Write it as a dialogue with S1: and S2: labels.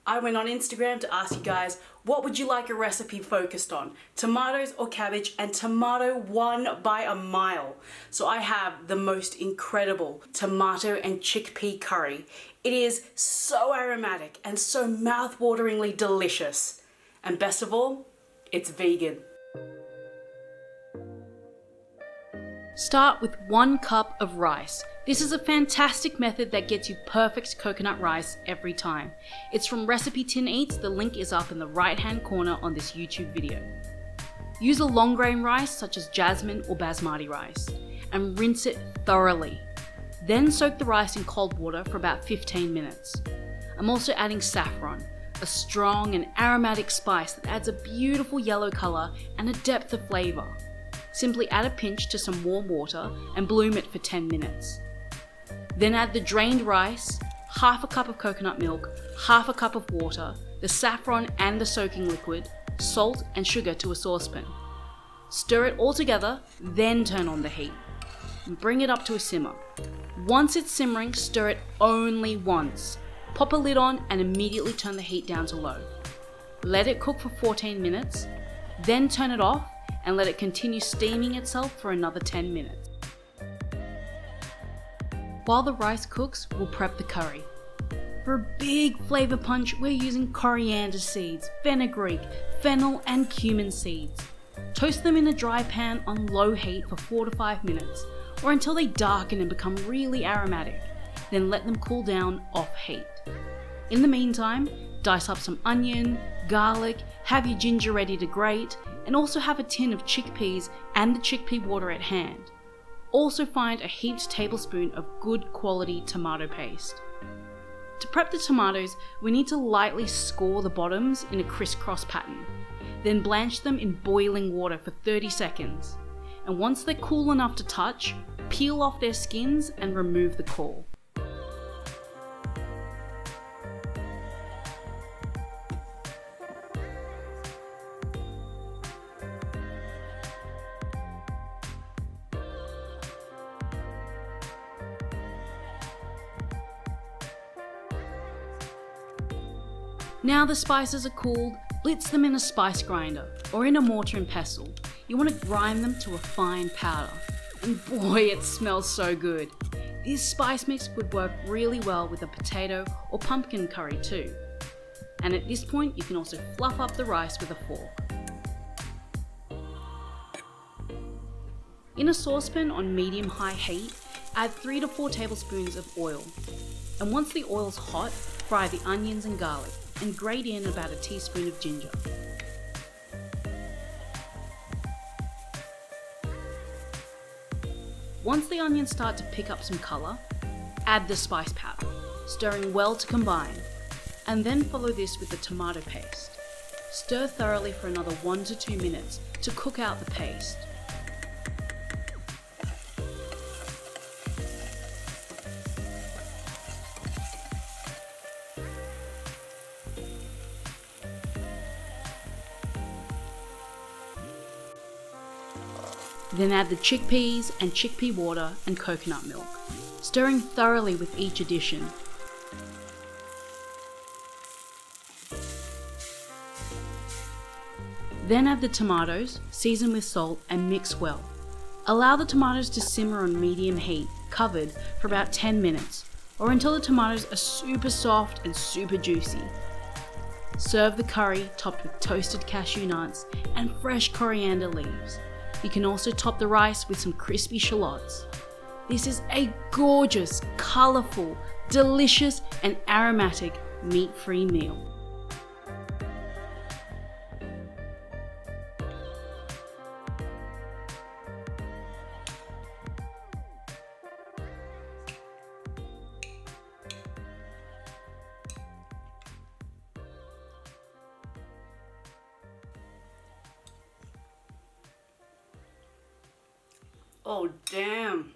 S1: I went on Instagram to ask you guys, what would you like a recipe focused on? Tomatoes or cabbage? And tomato won by a mile. So I have the most incredible tomato and chickpea curry. It is so aromatic and so mouth-wateringly delicious. And best of all, it's vegan. Start with 1 cup of rice. This is a fantastic method that gets you perfect coconut rice every time. It's from Recipe Tin Eats, the link is up in the right hand corner on this YouTube video. Use a long grain rice such as jasmine or basmati rice and rinse it thoroughly. Then soak the rice in cold water for about 15 minutes. I'm also adding saffron, a strong and aromatic spice that adds a beautiful yellow colour and a depth of flavour. Simply add a pinch to some warm water and bloom it for 10 minutes. Then add the drained rice, half a cup of coconut milk, half a cup of water, the saffron and the soaking liquid, salt and sugar to a saucepan. Stir it all together, then turn on the heat. And bring it up to a simmer. Once it's simmering, stir it only once. Pop a lid on and immediately turn the heat down to low. Let it cook for 14 minutes, then turn it off and let it continue steaming itself for another 10 minutes. While the rice cooks, we'll prep the curry. For a big flavour punch, we're using coriander seeds, fenugreek, fennel and cumin seeds. Toast them in a dry pan on low heat for 4 to 5 minutes, or until they darken and become really aromatic. Then let them cool down off heat. In the meantime, dice up some onion, garlic, have your ginger ready to grate, and also have a tin of chickpeas and the chickpea water at hand. Also find a heaped tablespoon of good quality tomato paste. To prep the tomatoes, we need to lightly score the bottoms in a crisscross pattern. Then blanch them in boiling water for 30 seconds. And once they're cool enough to touch, peel off their skins and remove the core. Now the spices are cooled, blitz them in a spice grinder or in a mortar and pestle. You want to grind them to a fine powder. And boy, it smells so good. This spice mix would work really well with a potato or pumpkin curry too. And at this point, you can also fluff up the rice with a fork. In a saucepan on medium-high heat, add 3 to 4 tablespoons of oil. And once the oil's hot, fry the onions and garlic and grate in about a teaspoon of ginger. Once the onions start to pick up some colour, add the spice powder, stirring well to combine, and then follow this with the tomato paste. Stir thoroughly for another 1 to 2 minutes to cook out the paste. Then add the chickpeas and chickpea water and coconut milk, stirring thoroughly with each addition. Then add the tomatoes, season with salt and mix well. Allow the tomatoes to simmer on medium heat, covered, for about 10 minutes, or until the tomatoes are super soft and super juicy. Serve the curry topped with toasted cashew nuts and fresh coriander leaves. You can also top the rice with some crispy shallots. This is a gorgeous, colourful, delicious and aromatic meat-free meal. Oh damn.